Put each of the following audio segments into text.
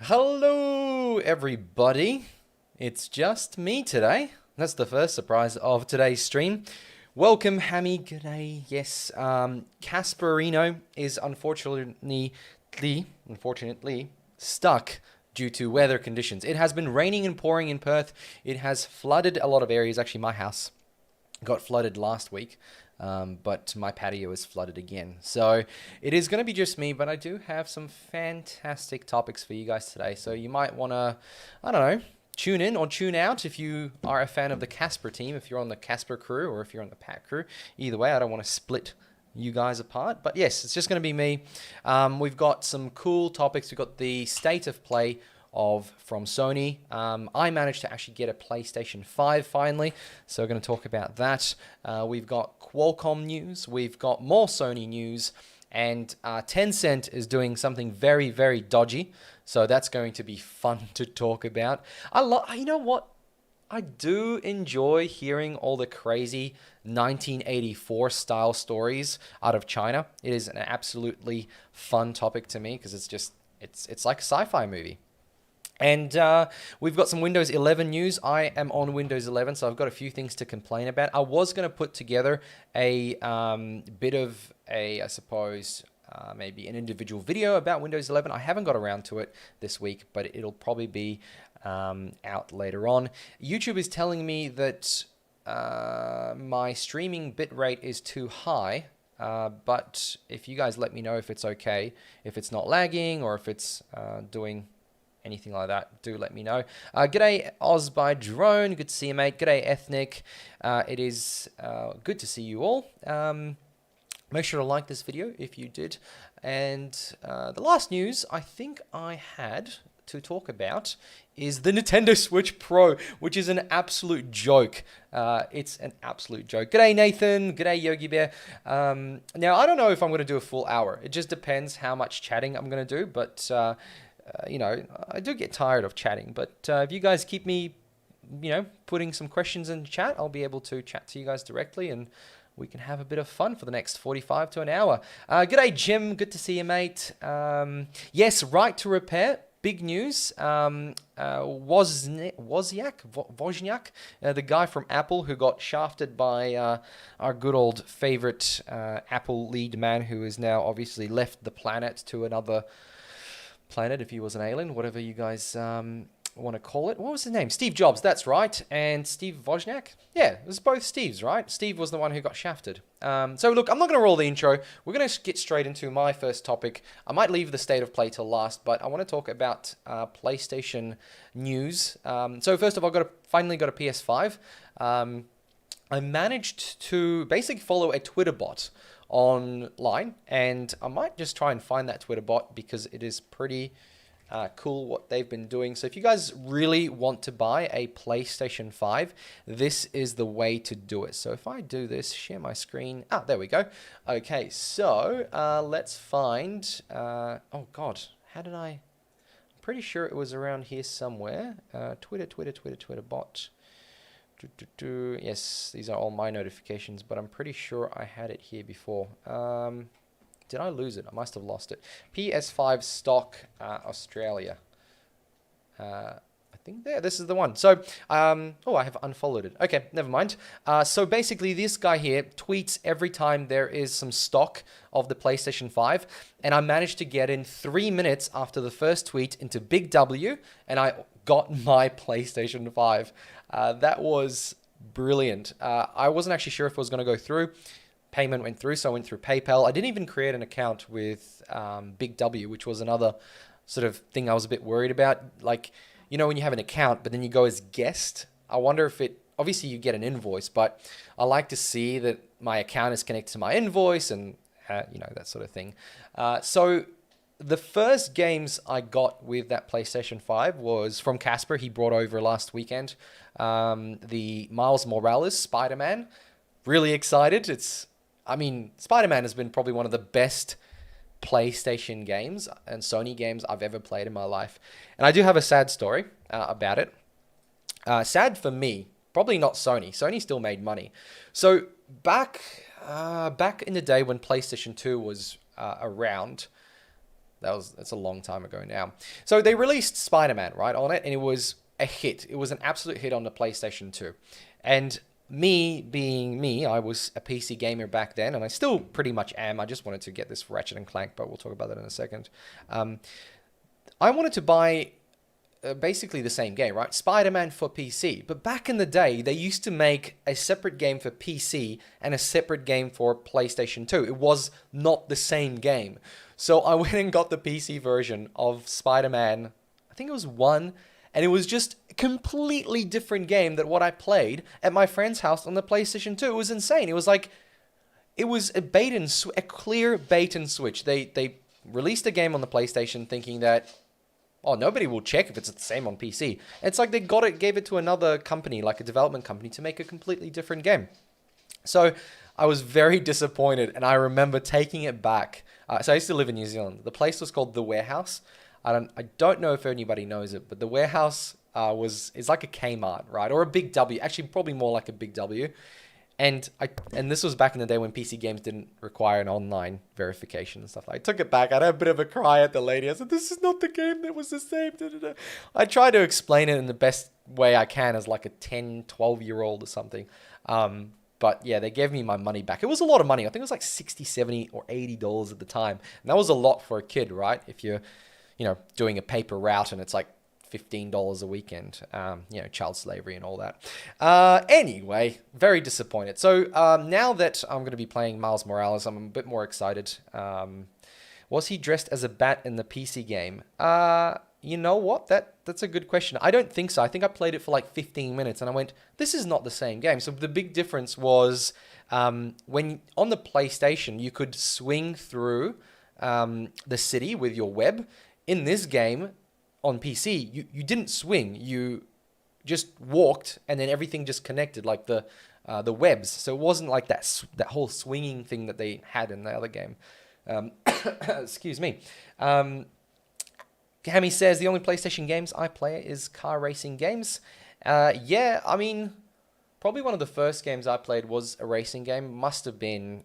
Hello, everybody. It's just me today. That's the first surprise of today's stream. Welcome, Hammy. G'day. Yes, Casperino is unfortunately stuck due to weather conditions. It has been raining and pouring in Perth. It has flooded a lot of areas. Actually, my house got flooded last week, but my patio is flooded again. So it is going to be just me, but I do have some fantastic topics for you guys today. So you might want to, I don't know, tune in or tune out if you are a fan of the Casper team, if you're on the Casper crew or if you're on the Pat crew. Either way, I don't want to split you guys apart. But yes, it's just going to be me. We've got some cool topics. We've got the state of play from Sony. I managed to actually get a PlayStation 5 finally, so we're going to talk about that. We've got Qualcomm news. We've got more Sony news. And Tencent is doing something very, very dodgy. So that's going to be fun to talk about. You know what? I do enjoy hearing all the crazy 1984 style stories out of China. It is an absolutely fun topic to me because it's like a sci-fi movie. And we've got some Windows 11 news. I am on Windows 11, so I've got a few things to complain about. I was going to put together a bit of I suppose, maybe an individual video about Windows 11. I haven't got around to it this week, but it'll probably be out later on. YouTube is telling me that my streaming bitrate is too high. But if you guys let me know if it's okay, if it's not lagging or if it's doing anything like that, do let me know. G'day Oz by Drone, good to see you, mate. G'day Ethnic, it is good to see you all. Make sure to like this video if you did. And the last news I think I had to talk about is the Nintendo Switch Pro, which is an absolute joke. It's an absolute joke. G'day Nathan, g'day Yogi Bear. Now I don't know if I'm going to do a full hour. It just depends how much chatting I'm going to do, but you know, I do get tired of chatting, but if you guys keep me, you know, putting some questions in chat, I'll be able to chat to you guys directly and we can have a bit of fun for the next 45 to an hour. G'day Jim, good to see you, mate. Yes, right to repair. Big news. Wozniak, the guy from Apple who got shafted by our good old favorite Apple lead man who has now obviously left the planet to another planet, if he was an alien, whatever you guys want to call it. What was his name? Steve Jobs, that's right. And Steve Wozniak? Yeah, it was both Steves, right? Steve was the one who got shafted. So look, I'm not going to roll the intro. We're going to get straight into my first topic. I might leave the state of play till last, but I want to talk about PlayStation news. So first of all, finally got a PS5. I managed to basically follow a Twitter bot online, and I might just try and find that Twitter bot because it is pretty cool what they've been doing. So if you guys really want to buy a PlayStation 5, this is the way to do it. So if I do this, share my screen. There we go. Okay, so let's find, oh God, how did I'm pretty sure it was around here somewhere. Twitter bot. Yes, these are all my notifications, but I'm pretty sure I had it here before. Did I lose it? I must have lost it. PS5 stock Australia. I think this is the one. So, oh, I have unfollowed it. Okay, never mind. So basically, this guy here tweets every time there is some stock of the PlayStation 5, and I managed to get in 3 minutes after the first tweet into Big W, and I got my PlayStation 5. That was brilliant. I wasn't actually sure if it was going to go through. Payment went through, so I went through PayPal. I didn't even create an account with Big W, which was another sort of thing I was a bit worried about. Like, you know, when you have an account, but then you go as guest, I wonder if obviously you get an invoice, but I like to see that my account is connected to my invoice and, you know, that sort of thing. So the first games I got with that PlayStation 5 was from Casper. He brought over last weekend the Miles Morales Spider-Man. Really excited. I mean, Spider-Man has been probably one of the best PlayStation games and Sony games I've ever played in my life. And I do have a sad story about it. Sad for me, probably not Sony. Sony still made money. So back, Back in the day when PlayStation 2 was around, that's a long time ago now. So they released Spider-Man, right, on it, and it was a hit. It was an absolute hit on the PlayStation 2. And me being me, I was a PC gamer back then, and I still pretty much am. I just wanted to get this Ratchet and Clank, but we'll talk about that in a second. I wanted to buy basically the same game, right? Spider-Man for PC. But back in the day, they used to make a separate game for PC and a separate game for PlayStation 2. It was not the same game. So I went and got the PC version of Spider-Man, I think it was 1, and it was just a completely different game than what I played at my friend's house on the PlayStation 2. It was insane. It was like, it was a a clear bait and switch. They released a game on the PlayStation thinking that, oh, nobody will check if it's the same on PC. It's like they gave it to another company, like a development company, to make a completely different game. So I was very disappointed, and I remember taking it back. So I used to live in New Zealand. The place was called The Warehouse. I don't know if anybody knows it, but The Warehouse is like a Kmart, right? Or a Big W. Actually, probably more like a Big W. And this was back in the day when PC games didn't require an online verification and stuff. I took it back. I had a bit of a cry at the lady. I said, "This is not the game that was the same." Da, da, da. I tried to explain it in the best way I can as like a 10, 12-year-old or something. But yeah, they gave me my money back. It was a lot of money. I think it was like $60, $70, or $80 at the time. And that was a lot for a kid, right? If you're, doing a paper route and it's like $15 a weekend, child slavery and all that. Anyway, very disappointed. So now that I'm going to be playing Miles Morales, I'm a bit more excited. Was he dressed as a bat in the PC game? You know what? That's a good question. I don't think so. I think I played it for like 15 minutes and I went, this is not the same game. So the big difference was when on the PlayStation, you could swing through the city with your web. In this game, on PC, you didn't swing. You just walked, and then everything just connected, like the webs. So it wasn't like that whole swinging thing that they had in the other game. Excuse me. Hammy says, the only PlayStation games I play is car racing games. Yeah, I mean, probably one of the first games I played was a racing game. Must have been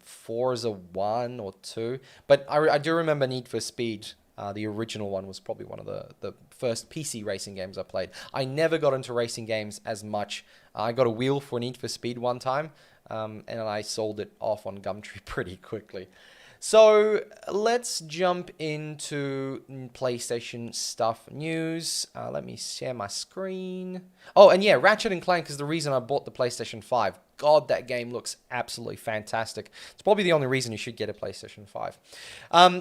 Forza 1 or 2. But I do remember Need for Speed. The original one was probably one of the first PC racing games I played. I never got into racing games as much. I got a wheel for Need for Speed one time, and I sold it off on Gumtree pretty quickly. So let's jump into PlayStation stuff news. Let me share my screen. Oh, and yeah, Ratchet and Clank is the reason I bought the PlayStation 5. God, that game looks absolutely fantastic. It's probably the only reason you should get a PlayStation 5.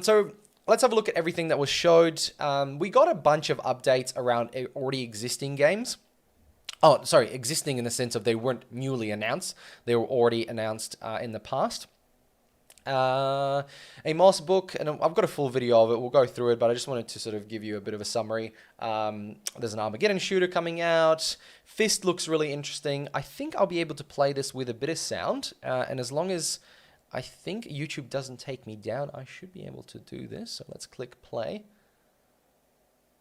So let's have a look at everything that was showed. We got a bunch of updates around already existing games. Oh, sorry, existing in the sense of they weren't newly announced. They were already announced in the past. A Moss book, and I've got a full video of it. We'll go through it, but I just wanted to sort of give you a bit of a summary. There's an Armageddon shooter coming out. Fist looks really interesting. I think I'll be able to play this with a bit of sound, and as long as I think YouTube doesn't take me down, I should be able to do this. So let's click play.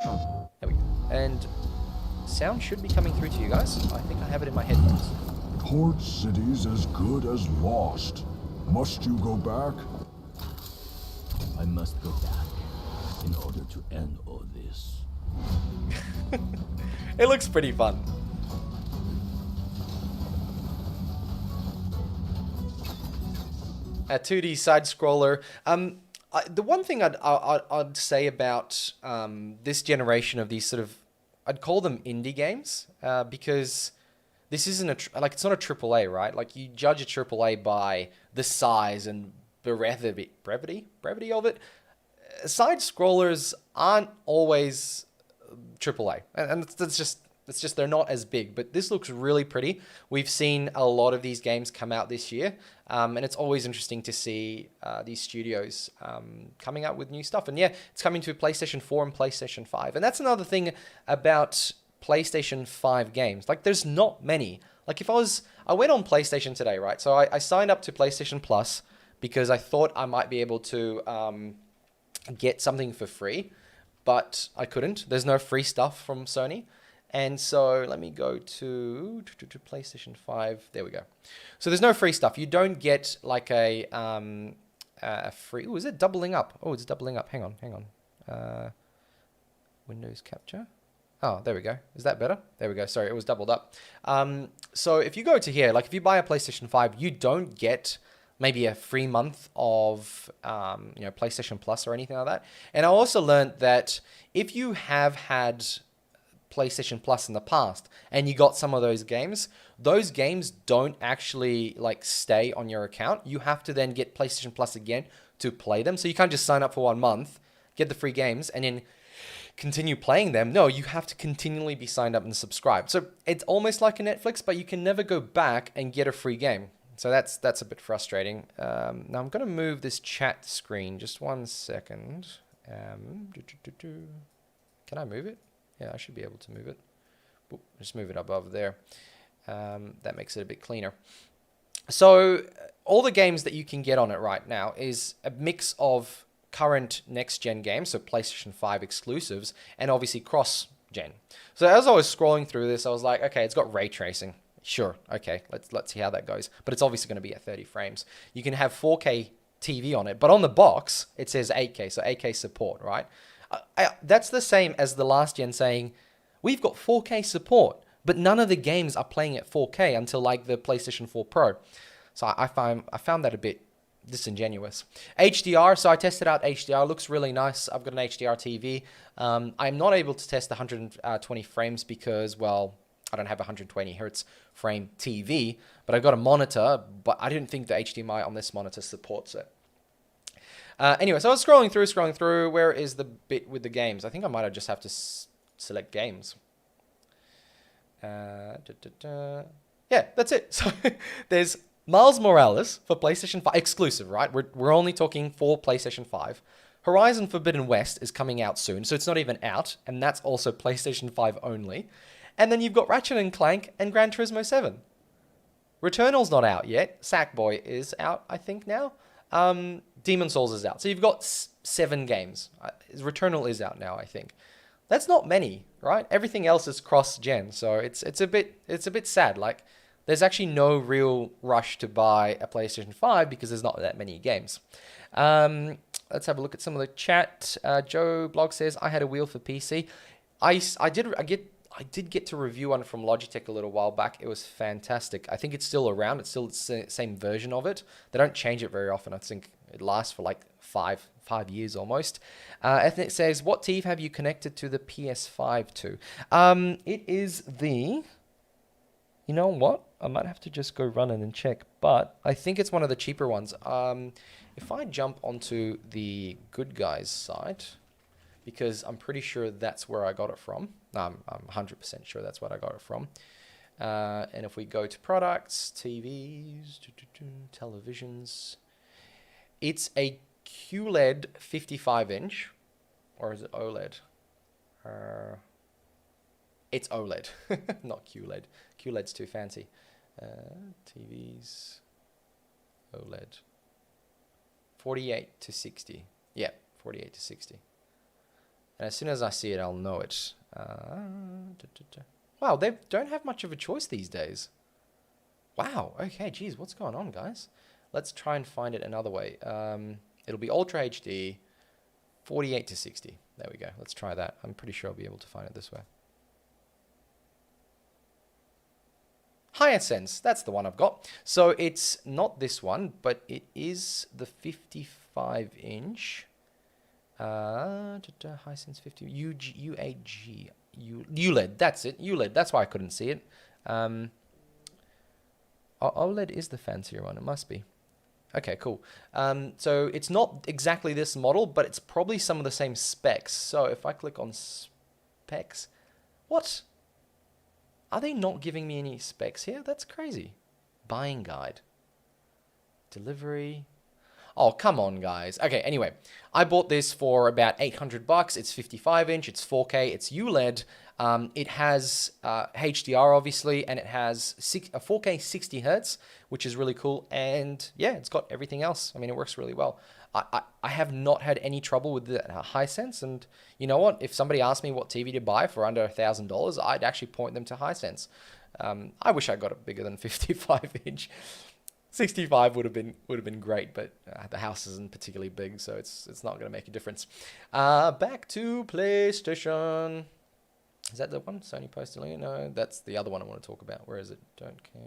There we go. And sound should be coming through to you guys. I think I have it in my headphones. Port City's as good as lost. Must you go back? I must go back in order to end all this. It looks pretty fun. A 2D side-scroller. The one thing I'd say about this generation of these sort of, I'd call them indie games, because this isn't it's not a AAA, right? Like, you judge a AAA by the size and brevity of it. Side scrollers aren't always AAA, and it's just they're not as big. But this looks really pretty. We've seen a lot of these games come out this year, and it's always interesting to see these studios coming out with new stuff. And yeah, it's coming to PlayStation 4 and PlayStation 5, and that's another thing about PlayStation 5 games. Like, there's not many. Like, I went on PlayStation today, right? So I signed up to PlayStation Plus because I thought I might be able to get something for free, but I couldn't. There's no free stuff from Sony. And so let me go to PlayStation 5. There we go. So there's no free stuff. You don't get like a free... Oh, is it doubling up? Oh, it's doubling up. Hang on. Windows capture. Oh, there we go. Is that better? There we go. Sorry, it was doubled up. So if you go to here, like if you buy a PlayStation 5, you don't get maybe a free month of PlayStation Plus or anything like that. And I also learned that if you have had PlayStation Plus in the past and you got some of those games don't actually like stay on your account. You have to then get PlayStation Plus again to play them. So you can't just sign up for 1 month, get the free games, and then continue playing them. No, you have to continually be signed up and subscribed. So it's almost like a Netflix, but you can never go back and get a free game. So that's a bit frustrating. Now I'm going to move this chat screen. Just 1 second. Can I move it? Yeah, I should be able to move it. Just move it above there. That makes it a bit cleaner. So all the games that you can get on it right now is a mix of current next-gen games, so PlayStation 5 exclusives, and obviously cross-gen. So as I was scrolling through this, I was like, okay, it's got ray tracing. Sure, okay, let's see how that goes. But it's obviously going to be at 30 frames. You can have 4K TV on it, but on the box, it says 8K, so 8K support, right? That's the same as the last gen saying, we've got 4K support, but none of the games are playing at 4K until like the PlayStation 4 Pro. So I found that a bit disingenuous. HDR, so I tested out HDR, looks really nice. I've got an HDR TV. I'm not able to test 120 frames because, well, I don't have a 120 hertz frame TV, but I've got a monitor, but I didn't think the HDMI on this monitor supports it. Anyway, so I was scrolling through. Where is the bit with the games? I think I might have just have to select games. Yeah, that's it. So there's Miles Morales for PlayStation 5, exclusive, right? We're only talking for PlayStation 5. Horizon Forbidden West is coming out soon, so it's not even out, and that's also PlayStation 5 only. And then you've got Ratchet & Clank and Gran Turismo 7. Returnal's not out yet. Sackboy is out, I think, now. Demon's Souls is out. So you've got 7 games. Returnal is out now, I think. That's not many, right? Everything else is cross-gen, so it's a bit sad. Like, there's actually no real rush to buy a PlayStation 5 because there's not that many games. Let's have a look at some of the chat. Joe Blog says, I had a wheel for PC. I did get to review one from Logitech a little while back. It was fantastic. I think it's still around. It's still the same version of it. They don't change it very often. I think it lasts for like five years almost. Ethnic says, what TV have you connected to the PS5 to? It is the... You know what? I might have to just go run in and check, but I think it's one of the cheaper ones. If I jump onto the Good Guys site, because I'm pretty sure that's where I got it from. I'm 100% sure that's what I got it from. And if we go to products, TVs, televisions, it's a QLED 55-inch, or is it OLED? It's OLED, not QLED. QLED's too fancy. TVs, OLED. 48 to 60. Yeah, 48 to 60. And as soon as I see it, I'll know it. Wow, they don't have much of a choice these days. Wow, okay, geez, what's going on, guys? Let's try and find it another way. It'll be Ultra HD, 48 to 60. There we go. Let's try that. I'm pretty sure I'll be able to find it this way. Hisense, that's the one I've got. So it's not this one, but it is the 55-inch. Hisense 50 UAG ULED. That's it. ULED. That's why I couldn't see it. OLED is the fancier one. It must be. Okay, cool. So it's not exactly this model, but it's probably some of the same specs. So if I click on specs, what? Are they not giving me any specs here? That's crazy. Buying guide. Delivery. Oh, come on, guys. Okay, anyway, I bought this for about 800 bucks. It's 55 inch, it's 4K, it's ULED. It has HDR, obviously, and it has a 4K 60 hertz, which is really cool. And yeah, it's got everything else. I mean, it works really well. I have not had any trouble with the Hisense. And you know what? If somebody asked me what TV to buy for under $1,000, I'd actually point them to Hisense. I wish I got it bigger than 55 inch. 65 would have been great, but the house isn't particularly big, so it's not going to make a difference. Back to PlayStation. Is that the one? Sony posted link? No, that's the other one I want to talk about. Where is it? Don't care.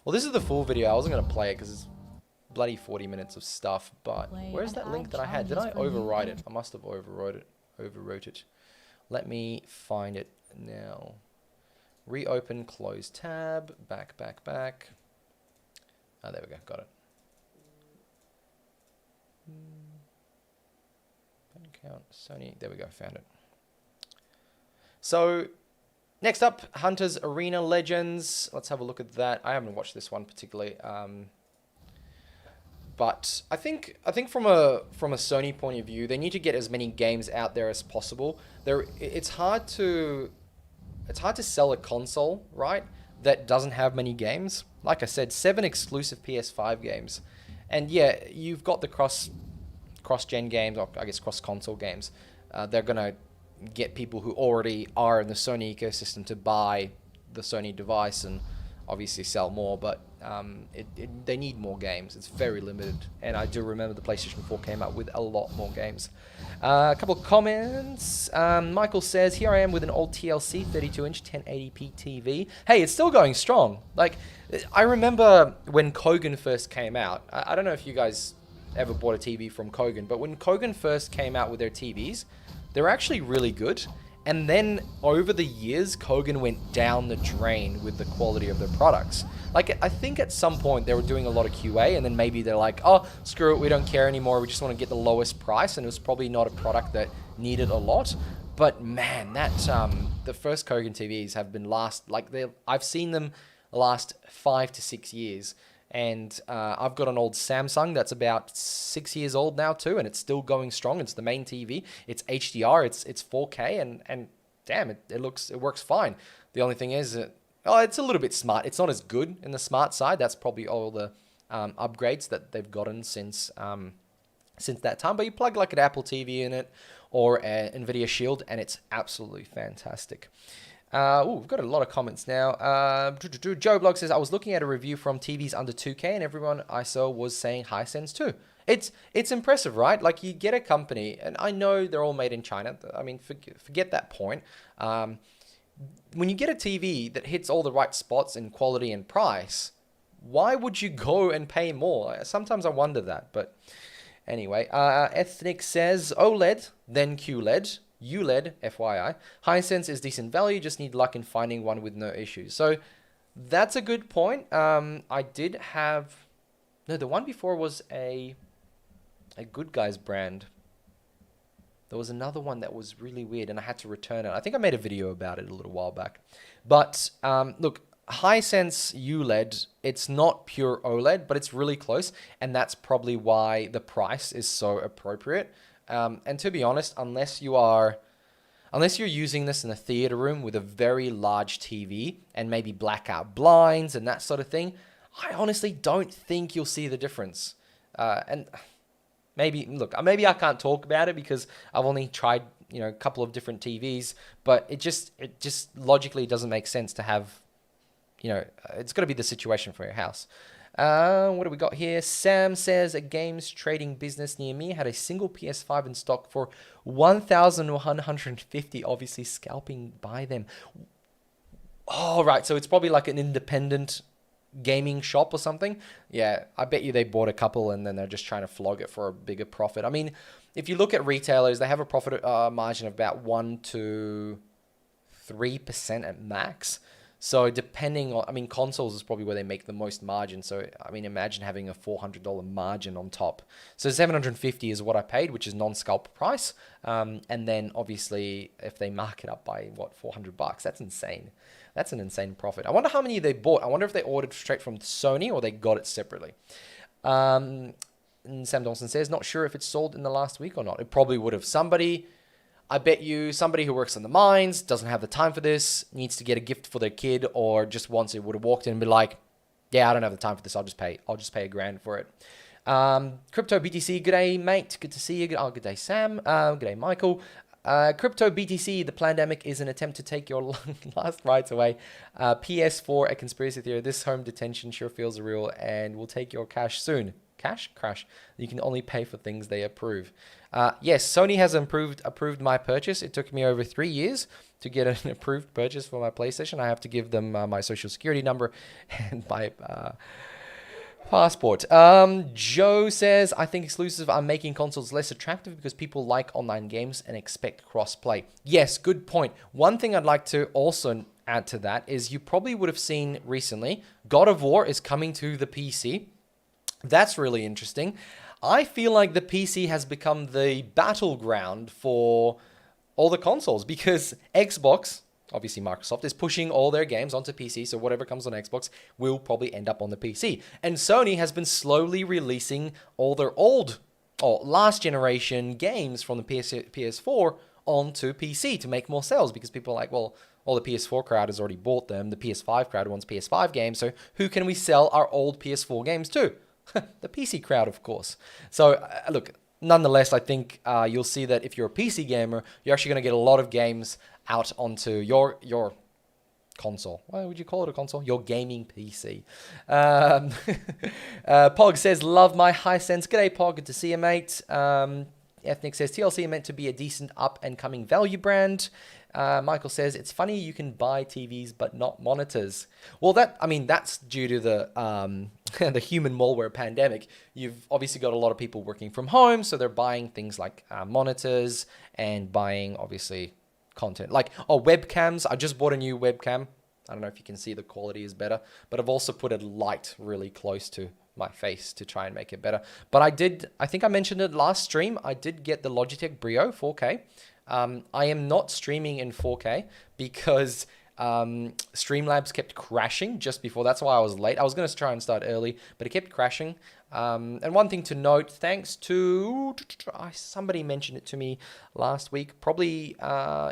Well, this is the full video. I wasn't going to play it because it's bloody 40 minutes of stuff, but where's that link that I had? Did I overwrite it? I must have overwrote it. Let me find it now. Reopen, close tab, back. Oh, there we go, got it. Don't count, Sony, there we go, found it. So, next up, Hunter's Arena Legends. Let's have a look at that. I haven't watched this one particularly, but I think from a Sony point of view, they need to get as many games out there as possible. It's hard to sell a console, right, that doesn't have many games. Like I said, 7 exclusive PS5 games. And yeah, you've got the cross-gen games, or I guess cross-console games. They're going to get people who already are in the Sony ecosystem to buy the Sony device and obviously sell more, but they need more games. It's very limited. And I do remember the PlayStation 4 came out with a lot more games. A couple of comments. Michael says, here I am with an old TLC 32-inch 1080p TV. Hey, it's still going strong. Like, I remember when Kogan first came out. I don't know if you guys ever bought a TV from Kogan, but when Kogan first came out with their TVs, they were actually really good. And then over the years, Kogan went down the drain with the quality of their products. Like, I think at some point they were doing a lot of QA, and then maybe they're like, oh, screw it, we don't care anymore. We just want to get the lowest price. And it was probably not a product that needed a lot. But man, the first Kogan TVs have been I've seen them last 5 to 6 years. And I've got an old Samsung that's about 6 years old now too, and it's still going strong. It's the main TV. It's HDR. It's 4K, and damn, it works fine. The only thing is, it's a little bit smart. It's not as good in the smart side. That's probably all the upgrades that they've gotten since that time. But you plug like an Apple TV in it or an Nvidia Shield, and it's absolutely fantastic. We've got a lot of comments now. Joe Blog says, I was looking at a review from TVs under 2K, and everyone I saw was saying Hisense too. It's impressive, right? Like, you get a company, and I know they're all made in China. I mean, forget that point. When you get a TV that hits all the right spots in quality and price, why would you go and pay more? Sometimes I wonder that, but anyway. Ethnic says, OLED, then QLED. ULED, FYI. Hisense is decent value, just need luck in finding one with no issues. So that's a good point. I did have... No, the one before was a Good Guys brand. There was another one that was really weird, and I had to return it. I think I made a video about it a little while back. But, look, Hisense ULED, it's not pure OLED, but it's really close, and that's probably why the price is so appropriate. And to be honest, unless you're using this in a theater room with a very large TV and maybe blackout blinds and that sort of thing, I honestly don't think you'll see the difference. And maybe I can't talk about it because I've only tried, a couple of different TVs, but it just logically doesn't make sense to have, it's got to be the situation for your house. What do we got here? Sam says a games trading business near me had a single PS5 in stock for 1,150, obviously scalping by them. Oh, right. So it's probably like an independent gaming shop or something. Yeah, I bet you they bought a couple and then they're just trying to flog it for a bigger profit. I mean, if you look at retailers, they have a profit margin of about 1 to 3% at max. So depending on, consoles is probably where they make the most margin. So, imagine having a $400 margin on top. So $750 is what I paid, which is non-scalp price. And then obviously if they mark it up by $400, that's insane. That's an insane profit. I wonder how many they bought. I wonder if they ordered straight from Sony or they got it separately. And Sam Dawson says, not sure if it's sold in the last week or not. It probably would have. I bet you somebody who works in the mines, doesn't have the time for this, needs to get a gift for their kid, or just wants it, would have walked in and be like, yeah, I don't have the time for this. I'll just pay $1,000 for it. Crypto BTC, good day, mate. Good to see you. Good day, Sam. Good day, Michael. Crypto BTC, the pandemic is an attempt to take your last rights away. PS4, a conspiracy theory. This home detention sure feels real and will take your cash soon. Cash? Crash. You can only pay for things they approve. Yes, Sony has approved my purchase. It took me over 3 years to get an approved purchase for my PlayStation. I have to give them my social security number and my passport. Joe says, I think exclusives are making consoles less attractive because people like online games and expect cross-play. Yes, good point. One thing I'd like to also add to that is you probably would have seen recently, God of War is coming to the PC. That's really interesting. I feel like the PC has become the battleground for all the consoles because Xbox, obviously Microsoft, is pushing all their games onto PC, so whatever comes on Xbox will probably end up on the PC. And Sony has been slowly releasing all their old or last generation games from the PS4 onto PC to make more sales because people are like, well, all the PS4 crowd has already bought them. The PS5 crowd wants PS5 games, so who can we sell our old PS4 games to? The PC crowd, of course. So, look, nonetheless, I think you'll see that if you're a PC gamer, you're actually going to get a lot of games out onto your console. Why would you call it a console? Your gaming PC. Pog says, love my Hisense. G'day, Pog. Good to see you, mate. Ethnic says, TLC meant to be a decent up-and-coming value brand. Michael says, it's funny you can buy TVs but not monitors. Well, that's due to the the human malware pandemic. You've obviously got a lot of people working from home, so they're buying things like monitors and buying, obviously, content. Like, webcams. I just bought a new webcam. I don't know if you can see the quality is better, but I've also put a light really close to my face to try and make it better. But I think I mentioned it last stream, I did get the Logitech Brio 4K. I am not streaming in 4K because Streamlabs kept crashing just before. That's why I was late. I was going to try and start early, but it kept crashing. And one thing to note, thanks to somebody mentioned it to me last week. Probably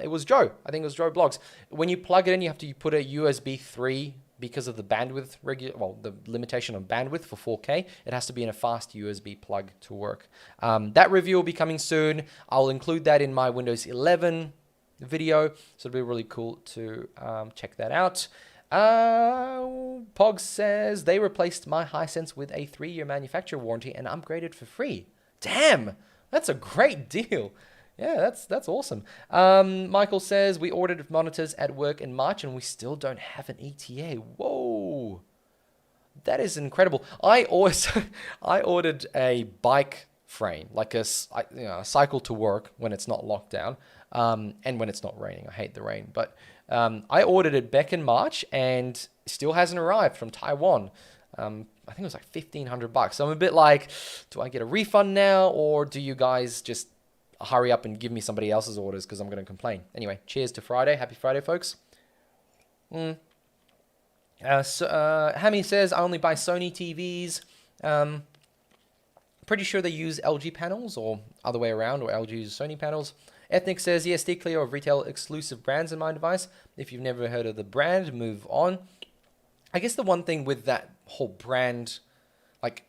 it was Joe. I think it was Joe Blogs. When you plug it in, you have to put a USB 3 because of the bandwidth, the limitation on bandwidth for 4K. It has to be in a fast USB plug to work. That review will be coming soon. I'll include that in my Windows 11 video, so it'll be really cool to check that out. Pog says, they replaced my Hisense with a 3-year manufacturer warranty and upgraded for free. Damn, that's a great deal. Yeah, that's awesome. Michael says, we ordered monitors at work in March and we still don't have an ETA. Whoa, that is incredible. I ordered a bike frame, like a cycle to work when it's not locked down, and when it's not raining. I hate the rain, but I ordered it back in March and still hasn't arrived from Taiwan. I think it was like $1,500. So I'm a bit like, do I get a refund now, or do you guys just hurry up and give me somebody else's orders because I'm going to complain? Anyway, cheers to Friday. Happy Friday, folks. Hammy says, I only buy Sony TVs. Pretty sure they use LG panels or other way around, or LG uses Sony panels. Ethnic says, yes, stay clear of retail exclusive brands in my device. If you've never heard of the brand, move on. I guess the one thing with that whole brand, like,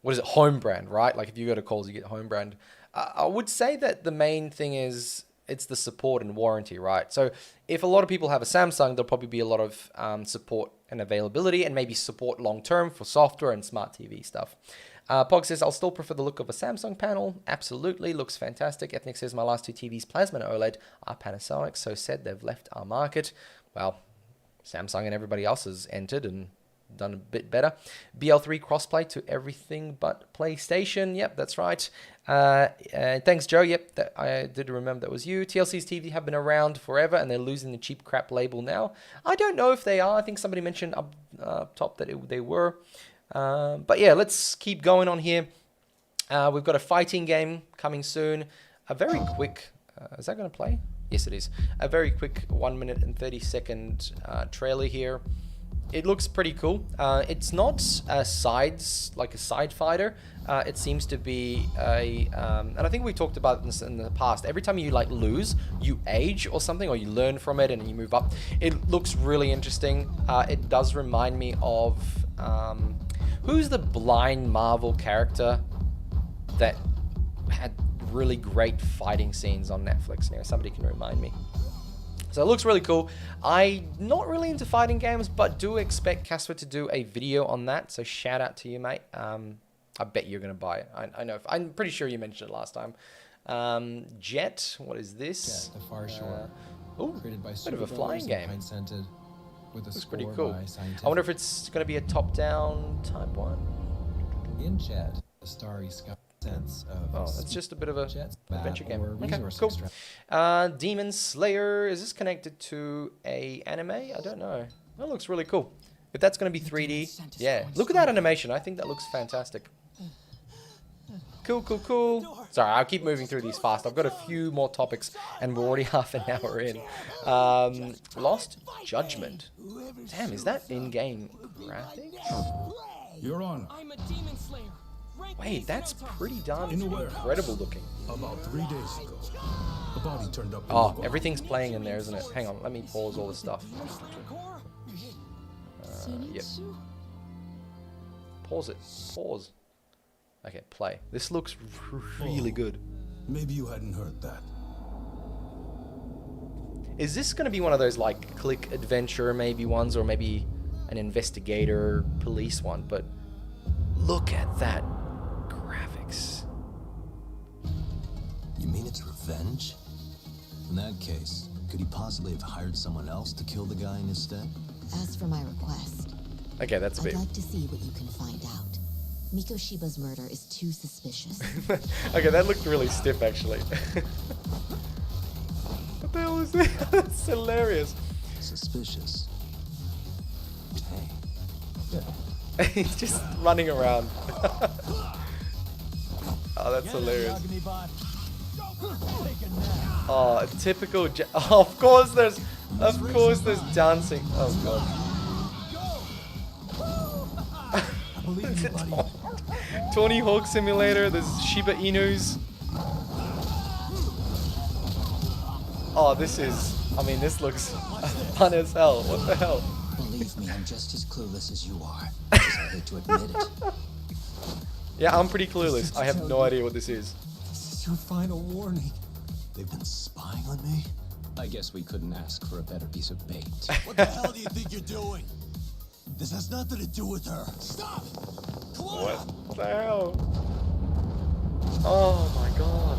what is it? Home brand, right? Like if you go to Coles, you get home brand. I would say that the main thing is it's the support and warranty, right? So if a lot of people have a Samsung, there'll probably be a lot of support and availability, and maybe support long-term for software and smart TV stuff. Pog says, I'll still prefer the look of a Samsung panel. Absolutely, looks fantastic. Ethnic says, my last 2 TVs, Plasma and OLED, are Panasonic, so said they've left our market. Well, Samsung and everybody else has entered and done a bit better. BL3 crossplay to everything but PlayStation. Yep, that's right. Thanks, Joe. Yep, I did remember that was you. TLC's TV have been around forever and they're losing the cheap crap label now. I don't know if they are. I think somebody mentioned up top that they were. But yeah, let's keep going on here. We've got a fighting game coming soon. A very quick... is that going to play? Yes, it is. A very quick 1 minute and 30 second trailer here. it looks pretty cool. It's not a side fighter. It seems to be and I think we talked about this in the past. Every time you like lose, you age or something, or you learn from it and you move up. It looks really interesting. It does remind me of who's the blind Marvel character that had really great fighting scenes on Netflix? You know, somebody can remind me. So it looks really cool. I'm not really into fighting games, but do expect Casper to do a video on that. So shout out to you, mate. I bet you're going to buy it. I know. I'm pretty sure you mentioned it last time. Jet, what is this? Jet, the Far Shore. Created by bit of a flying game. With a looks pretty cool. I wonder if it's going to be a top-down type one. In Jet, a starry sky sense of it's just a bit of a adventure game. Okay, cool. Demon Slayer, is this connected to a anime? I don't know. That looks really cool. If that's going to be 3D, yeah. Look at that animation. I think that looks fantastic. Cool. Sorry, I'll keep moving through these fast. I've got a few more topics, and we're already half an hour in. Lost Judgment. Damn, is that in-game graphics? Your Honor. I'm a demon slayer. Wait, that's pretty darn incredible looking. About 3 days ago, the body turned up. Oh, everything's playing in there, isn't it? Hang on, let me pause all the stuff. Yep. Pause it. Pause. Okay, play. This looks really good. Maybe you hadn't heard that. Is this going to be one of those like click adventure maybe ones, or maybe an investigator police one? But look at that graphics. You mean it's revenge? In that case, could he possibly have hired someone else to kill the guy in his stead? As for my request, okay, that's a bit. I'd like to see what you can find out. Mikoshiba's murder is too suspicious. Okay, that looked really stiff actually. What the hell is this? That's hilarious. Suspicious. Hey. He's just running around. Oh, that's hilarious. Oh, typical. Oh, of course there's dancing. Oh god. Tony Hawk Simulator. There's Shiba Inus. Oh, this is. I mean, this looks fun as hell. What the hell? Believe me, I'm just as clueless as you are. I hate to admit it. Yeah, I'm pretty clueless. I have no idea what this is. This is your final warning. They've been spying on me. I guess we couldn't ask for a better piece of bait. What the hell do you think you're doing? This has nothing to do with her. Stop! What the hell? Oh my god.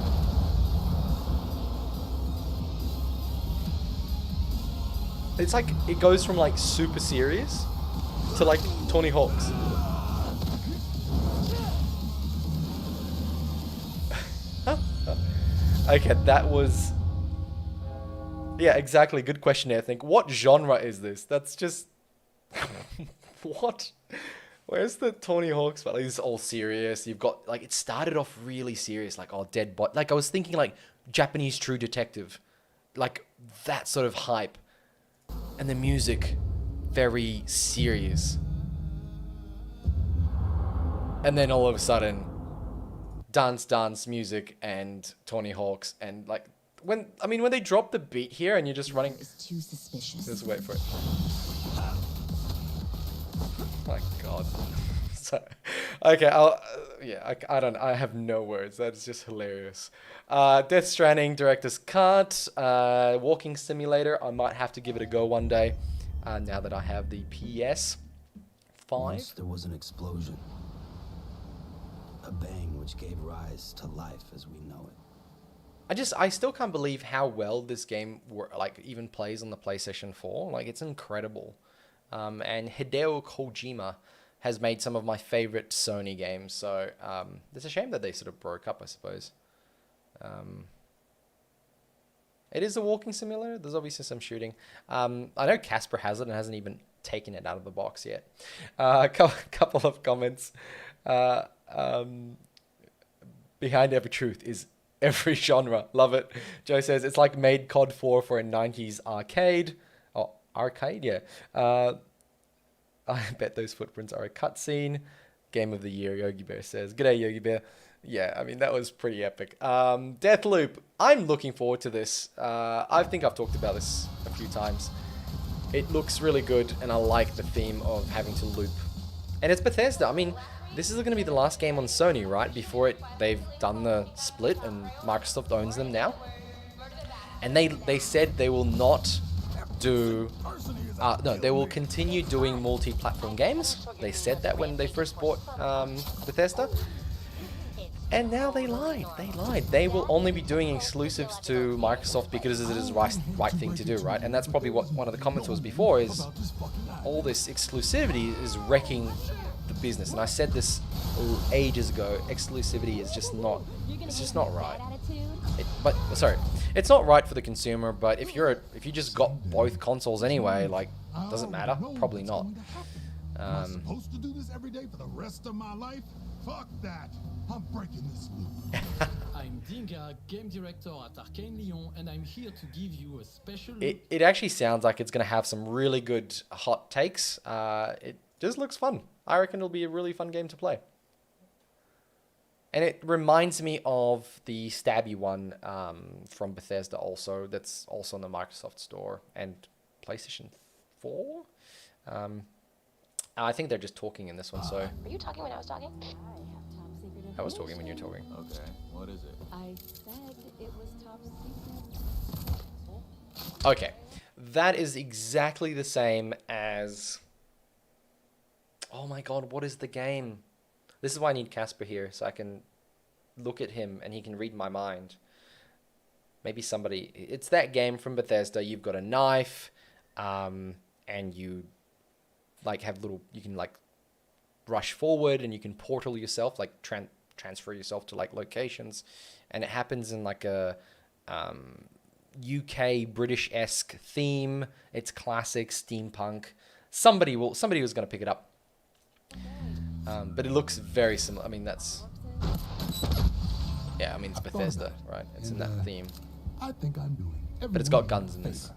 It's like, it goes from like super serious to like Tony Hawk's. Okay, that was... Yeah, exactly. Good question, I think. What genre is this? That's just... What? Where's the Tony Hawk's? Like, this is all serious. You've got, like, it started off really serious. Like, oh, dead bot. Like, I was thinking, like, Japanese True Detective. Like, that sort of hype. And the music, very serious. And then all of a sudden, dance music and Tony Hawk's and like when they drop the beat here and you're just running. It's too suspicious. Just wait for it. My God. So, okay, I have no words. That's just hilarious. Death Stranding director's cut. Walking Simulator. I might have to give it a go one day. Now that I have the PS5. Once there was an explosion. A bang which gave rise to life as we know it. I still can't believe how well this game even plays on the PlayStation 4. Like, it's incredible. And Hideo Kojima has made some of my favorite Sony games. So it's a shame that they sort of broke up, I suppose. It is a walking simulator. There's obviously some shooting. I know Casper has it and hasn't even taken it out of the box yet. A couple of comments. Behind every truth is every genre. Love it. Joe says it's like made COD 4 for a 90s arcade. Oh, arcade, yeah. I bet those footprints are a cutscene. Game of the year, Yogi Bear says. G'day, Yogi Bear. Yeah, I mean, that was pretty epic. Deathloop. I'm looking forward to this. I think I've talked about this a few times. It looks really good, and I like the theme of having to loop. And it's Bethesda. I mean, this is going to be the last game on Sony, right? Before they've done the split, and Microsoft owns them now. And they said they will not do... no, they will continue doing multi-platform games. They said that when they first bought Bethesda. And now they lied. They lied. They will only be doing exclusives to Microsoft because it is the right thing to do, right? And that's probably what one of the comments was before, is all this exclusivity is wrecking the business. And I said this ages ago, exclusivity is just not, it's just not right. It's not right for the consumer, but if you just got both consoles anyway, like, doesn't matter? Probably not. Am I supposed to do this every day for the rest of my life? Fuck that. I'm breaking this loop. I'm Dinga, game director at Arcane Lyon, and I'm here to give you a special look. It actually sounds like it's going to have some really good hot takes. It just looks fun. I reckon it'll be a really fun game to play. And it reminds me of the Stabby one from Bethesda also, that's also on the Microsoft Store and PlayStation 4. I think they're just talking in this one, so... Were you talking when I was talking? I was talking when you were talking. Okay, what is it? I said it was top secret. Okay, that is exactly the same as... Oh my god, what is the game? This is why I need Casper here, so I can look at him and he can read my mind. Maybe somebody... It's that game from Bethesda. You've got a knife, and you like have little... You can like rush forward and you can portal yourself, like transfer yourself to like locations, and it happens in like a UK British-esque theme. It's classic steampunk. Somebody was going to pick it up. But it looks very similar. I mean, that's... Yeah, I mean, it's Bethesda, right? It's in that theme. I think I'm doing But it's got guns in this.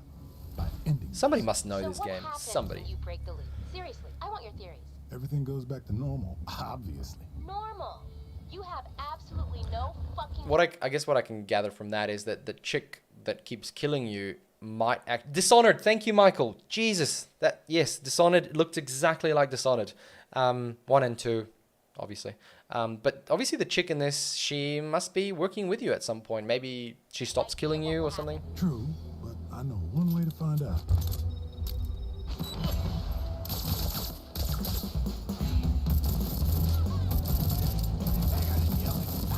by ending. Somebody must know So this what game. happens Somebody. when you break the loop? Seriously, I want your theories. Everything goes back to normal, obviously. Normal. You have absolutely no fucking... I guess what I can gather from that is that the chick that keeps killing you might act... Dishonored! Thank you, Michael! Jesus! Yes, Dishonored looked exactly like Dishonored. 1 and 2, obviously. But obviously the chick in this, she must be working with you at some point. Maybe she stops killing you or something. True, but I know one way to find out.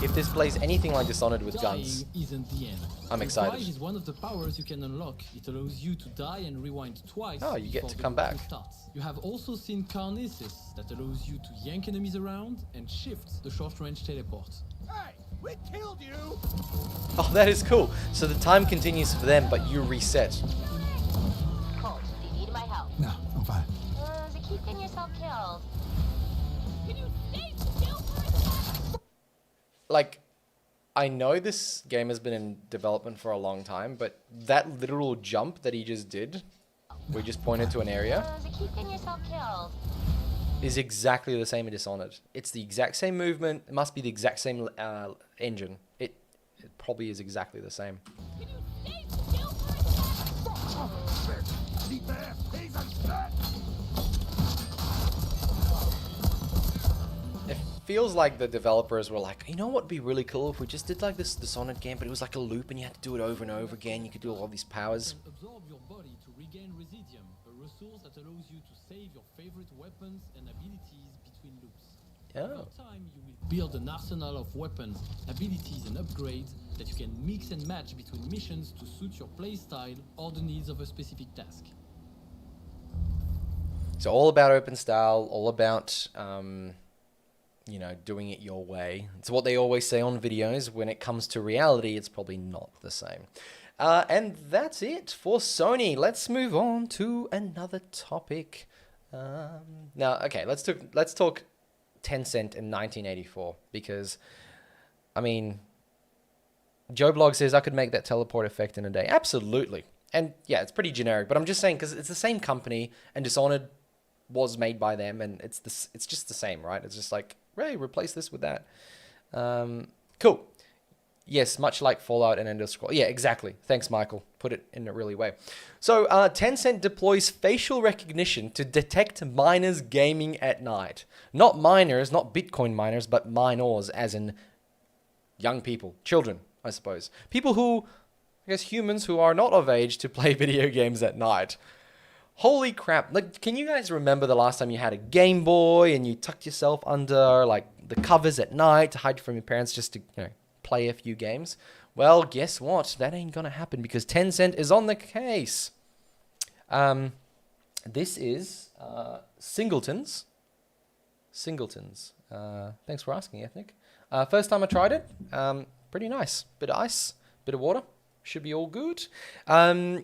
If this plays anything like Dishonored with guns, Dying isn't the end. I'm excited. Revive is one of the powers you can unlock. It allows you to die and rewind twice. Oh, you get before to the come battle back. starts. You have also seen Carnesis that allows you to yank enemies around and shift the short-range teleport. Hey, we killed you! oh, that is cool. So the time continues for them, but you reset. Colt, do you need my help? No, I'm fine. So keep getting yourself killed. Can you stay still for a second? Like, I know this game has been in development for a long time, but that literal jump that he just did, we just pointed to an area, So keep getting yourself killed. is exactly the same in Dishonored. It's the exact same movement. It must be the exact same engine. It probably is exactly the same. Can you stay still for a second? Cheap ass piece of shit! It feels like the developers were like, you know what would be really cool if we just did like this Dishonored game, but it was like a loop and you had to do it over and over again. You could do all these powers. You can absorb your body to regain residium, a resource that allows you to save your favorite weapons and abilities between loops. Oh. Over time, you will build an arsenal of weapons, abilities, and upgrades that you can mix and match between missions to suit your playstyle or the needs of a specific task. So all about open style, all about, you know, doing it your way. It's what they always say on videos. When it comes to reality, it's probably not the same. And that's it for Sony. Let's move on to another topic. Now, okay, let's talk Tencent in 1984, because, I mean, Joe Blog says I could make that teleport effect in a day. Absolutely. And yeah, it's pretty generic, but I'm just saying because it's the same company, and Dishonored was made by them, and it's just the same, right? It's just like, hey, replace this with that. Cool. Yes, much like Fallout and Elder Scrolls. Yeah, exactly. Thanks, Michael. Put it in a really way. So, Tencent deploys facial recognition to detect minors gaming at night. Not minors, not Bitcoin miners, but minors, as in young people, children, I suppose. People who, I guess, humans who are not of age to play video games at night. Holy crap. Like, can you guys remember the last time you had a Game Boy and you tucked yourself under, like, the covers at night to hide from your parents just to, play a few games? Well, guess what? That ain't gonna happen because Tencent is on the case. This is Singletons. Singletons. Thanks for asking, Ethnic. First time I tried it. Pretty nice. Bit of ice, bit of water. Should be all good. So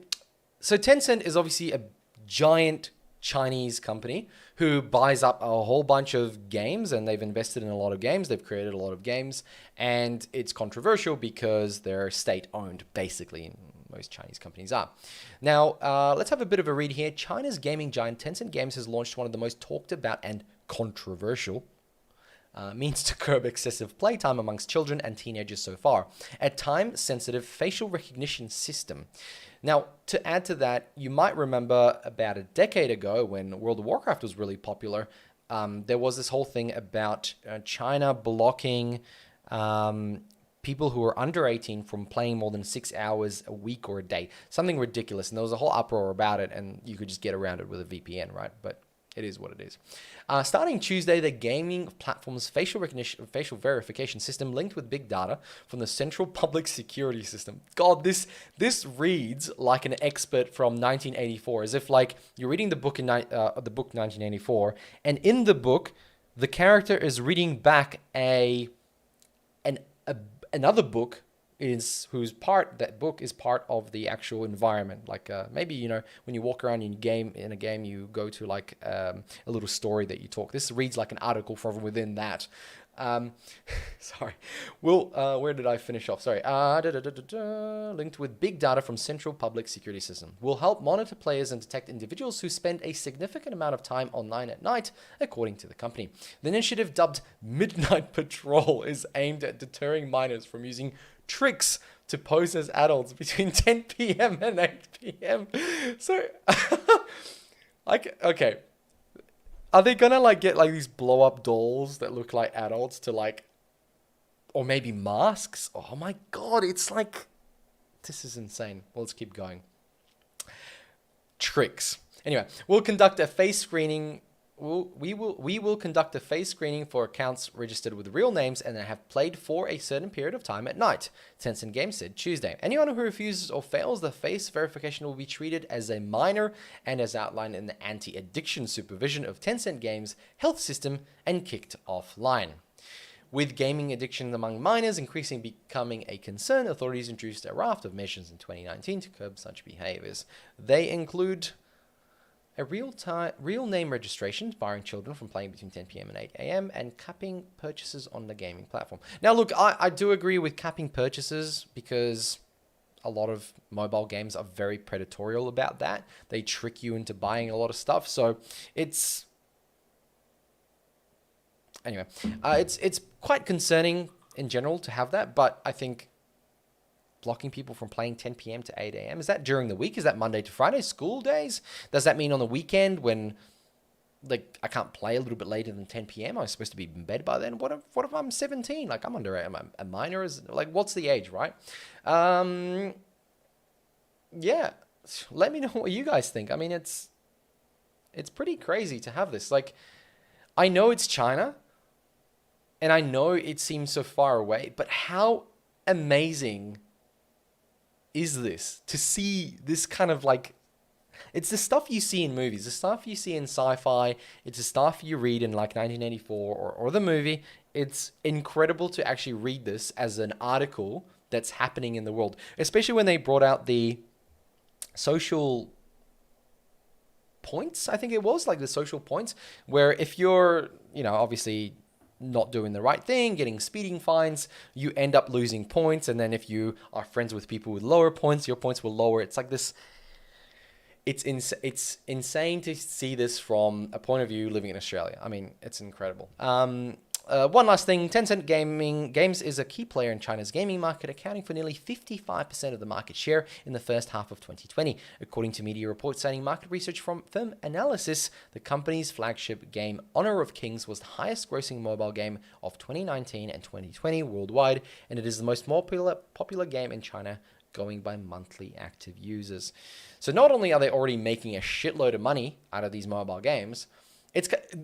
Tencent is obviously a giant Chinese company who buys up a whole bunch of games, and they've invested in a lot of games. They've created a lot of games, and it's controversial because they're state-owned, basically, and most Chinese companies are. Now, let's have a bit of a read here. China's gaming giant Tencent Games has launched one of the most talked about and controversial means to curb excessive playtime amongst children and teenagers so far, a time-sensitive facial recognition system. Now, to add to that, you might remember about a decade ago when World of Warcraft was really popular, there was this whole thing about China blocking people who are under 18 from playing more than 6 hours a week or a day. Something ridiculous. And there was a whole uproar about it, and you could just get around it with a VPN, right? But it is what it is. Starting Tuesday, the gaming platform's facial verification system linked with big data from the Central Public Security System. God, this reads like an expert from 1984, as if like you're reading the book the book 1984, and in the book, the character is reading back another book that book is part of the actual environment. Like maybe, when you walk around in a game, you go to like a little story that you talk. This reads like an article from within that. Sorry. Where did I finish off? Sorry. Linked with big data from Central Public Security System. Will help monitor players and detect individuals who spend a significant amount of time online at night, according to the company. The initiative, dubbed Midnight Patrol, is aimed at deterring minors from using tricks to pose as adults between 10 p.m. and 8 p.m. So, okay. Are they gonna like get like these blow up dolls that look like adults to like, or maybe masks? Oh my God, it's like, this is insane. Well, let's keep going. Tricks. Anyway, we'll conduct a face screening. We will conduct a face screening for accounts registered with real names and have played for a certain period of time at night, Tencent Games said Tuesday. Anyone who refuses or fails the face verification will be treated as a minor and as outlined in the anti-addiction supervision of Tencent Games health system and kicked offline. With gaming addiction among minors increasingly becoming a concern, authorities introduced a raft of measures in 2019 to curb such behaviors. They include a real name registration, barring children from playing between 10 p.m. and 8 a.m., and capping purchases on the gaming platform. Now, look, I do agree with capping purchases because a lot of mobile games are very predatorial about that. They trick you into buying a lot of stuff. So it's quite concerning in general to have that, but I think blocking people from playing 10 p.m. to 8 a.m. Is that during the week? Is that Monday to Friday, school days? Does that mean on the weekend when like I can't play a little bit later than 10 p.m.? I'm supposed to be in bed by then. What if I'm 17? Like I'm under a minor. Is like what's the age, right? Yeah. Let me know what you guys think. I mean, it's pretty crazy to have this. Like, I know it's China, and I know it seems so far away, but how amazing is this to see this kind of like, it's the stuff you see in movies, the stuff you see in sci-fi, it's the stuff you read in like 1984 or the movie. It's incredible to actually read this as an article that's happening in the world, especially when they brought out the social points, I think it was, like the social points, where if you're, obviously not doing the right thing, getting speeding fines, you end up losing points. And then if you are friends with people with lower points, your points will lower. It's like this. it's insane to see this from a point of view living in Australia. I mean, it's incredible. One last thing, Tencent Games is a key player in China's gaming market, accounting for nearly 55% of the market share in the first half of 2020. According to media reports citing market research from Firm Analysis, the company's flagship game, Honor of Kings, was the highest grossing mobile game of 2019 and 2020 worldwide, and it is the most popular game in China, going by monthly active users. So not only are they already making a shitload of money out of these mobile games,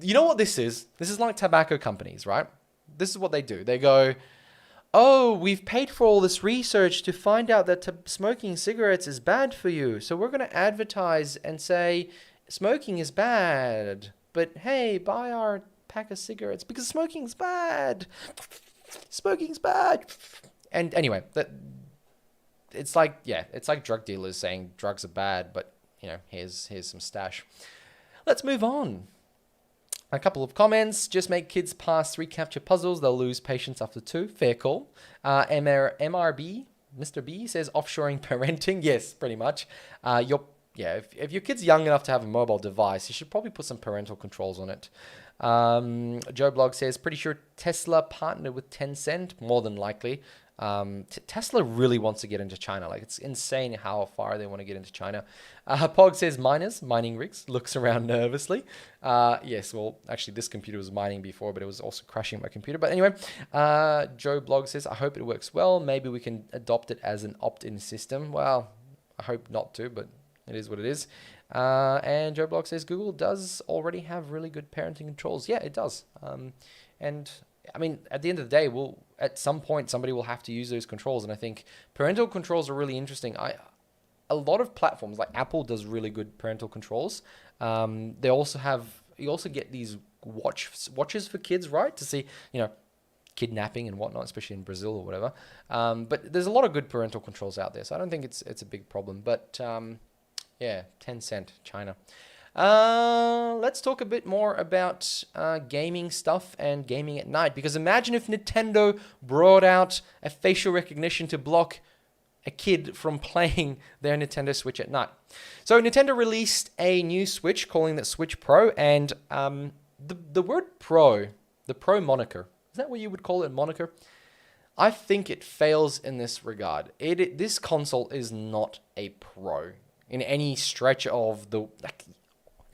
you know what this is? This is like tobacco companies, right? This is what they do. They go, oh, we've paid for all this research to find out that smoking cigarettes is bad for you. So we're going to advertise and say smoking is bad. But hey, buy our pack of cigarettes because smoking's bad. Smoking's bad. And anyway, it's like drug dealers saying drugs are bad, but here's some stash. Let's move on. A couple of comments. Just make kids pass 3 capture puzzles. They'll lose patience after 2. Fair call. MRB, Mr. B says offshoring parenting. Yes, pretty much. If your kid's young enough to have a mobile device, you should probably put some parental controls on it. Joe Blog says, pretty sure Tesla partnered with Tencent, more than likely. Tesla really wants to get into China. Like, it's insane how far they want to get into China. Pog says mining rigs, looks around nervously. Yes, well, actually this computer was mining before, but it was also crashing my computer. But anyway, Joe Blog says, I hope it works well. Maybe we can adopt it as an opt-in system. Well, I hope not to, but it is what it is. And Joe Blog says, Google does already have really good parenting controls. Yeah, it does. And I mean, at the end of the day, at some point, somebody will have to use those controls. And I think parental controls are really interesting. A lot of platforms, like Apple does really good parental controls. You also get these watches for kids, right? To see, kidnapping and whatnot, especially in Brazil or whatever. But there's a lot of good parental controls out there. So I don't think it's a big problem. But yeah, Tencent, China. Let's talk a bit more about gaming stuff and gaming at night. Because imagine if Nintendo brought out a facial recognition to block a kid from playing their Nintendo Switch at night. So Nintendo released a new Switch, calling it Switch Pro, and the word Pro, the Pro moniker, is that what you would call it, moniker? I think it fails in this regard. This console is not a Pro in any stretch of the...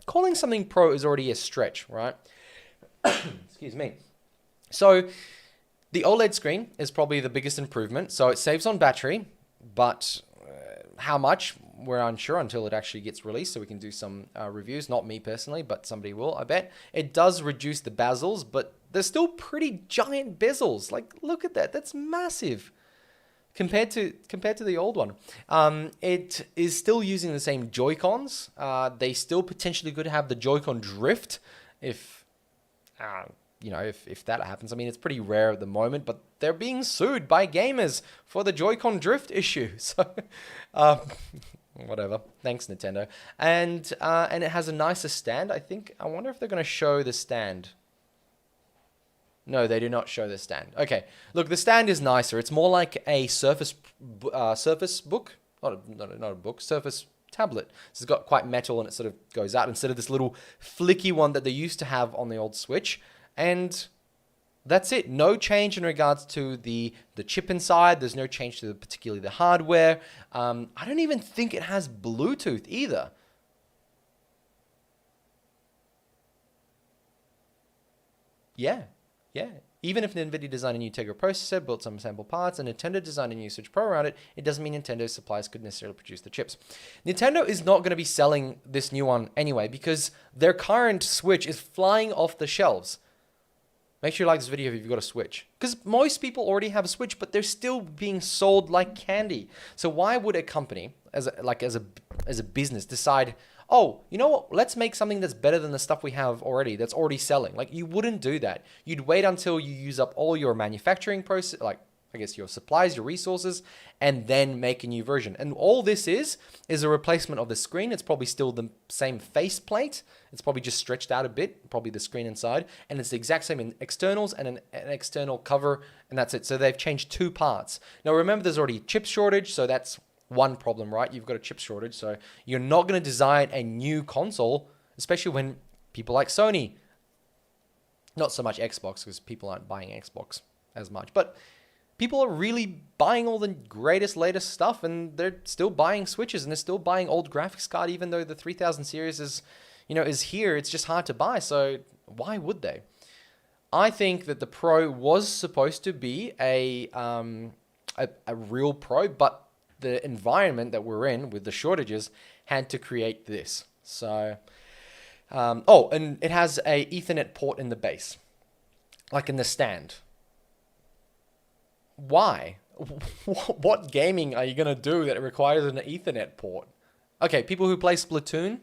calling something Pro is already a stretch, right? Excuse me. So the OLED screen is probably the biggest improvement. So it saves on battery, but how much? We're unsure until it actually gets released, so we can do some reviews. Not me personally, but somebody will, I bet. It does reduce the bezels, but they're still pretty giant bezels. Like, look at that. That's massive. Compared to the old one. It is still using the same Joy-Cons. They still potentially could have the Joy-Con drift if that happens. I mean, it's pretty rare at the moment, but they're being sued by gamers for the Joy-Con drift issue. So, whatever. Thanks, Nintendo. And it has a nicer stand, I think. I wonder if they're going to show the stand. No, they do not show the stand. Okay, look, the stand is nicer. It's more like a Surface book, not a book, Surface tablet. So it's got quite metal and it sort of goes out instead of this little flicky one that they used to have on the old Switch. And that's it. No change in regards to the chip inside. There's no change to particularly the hardware. I don't even think it has Bluetooth either. Yeah. Even if NVIDIA designed a new Tegra processor, built some sample parts, and Nintendo designed a new Switch Pro around it, it doesn't mean Nintendo suppliers could necessarily produce the chips. Nintendo is not going to be selling this new one anyway, because their current Switch is flying off the shelves. Make sure you like this video if you've got a Switch. Because most people already have a Switch, but they're still being sold like candy. So why would a company, as a business, decide, oh, you know what, let's make something that's better than the stuff we have already, that's already selling? Like, you wouldn't do that. You'd wait until you use up all your manufacturing process, like, I guess your supplies, your resources, and then make a new version. And all this is a replacement of the screen. It's probably still the same faceplate. It's probably just stretched out a bit, probably the screen inside. And it's the exact same in externals and an external cover, and that's it. So they've changed 2 parts. Now, remember, there's already a chip shortage, so that's one problem, right? You've got a chip shortage, so you're not going to design a new console, especially when people like Sony, not so much Xbox, because people aren't buying Xbox as much, but people are really buying all the greatest, latest stuff, and they're still buying Switches, and they're still buying old graphics card, even though the 3000 series is, is here. It's just hard to buy, so why would they? I think that the Pro was supposed to be a real Pro, but the environment that we're in with the shortages had to create this. So, and it has a Ethernet port in the base, like in the stand. Why? What gaming are you going to do that requires an Ethernet port? Okay, people who play Splatoon,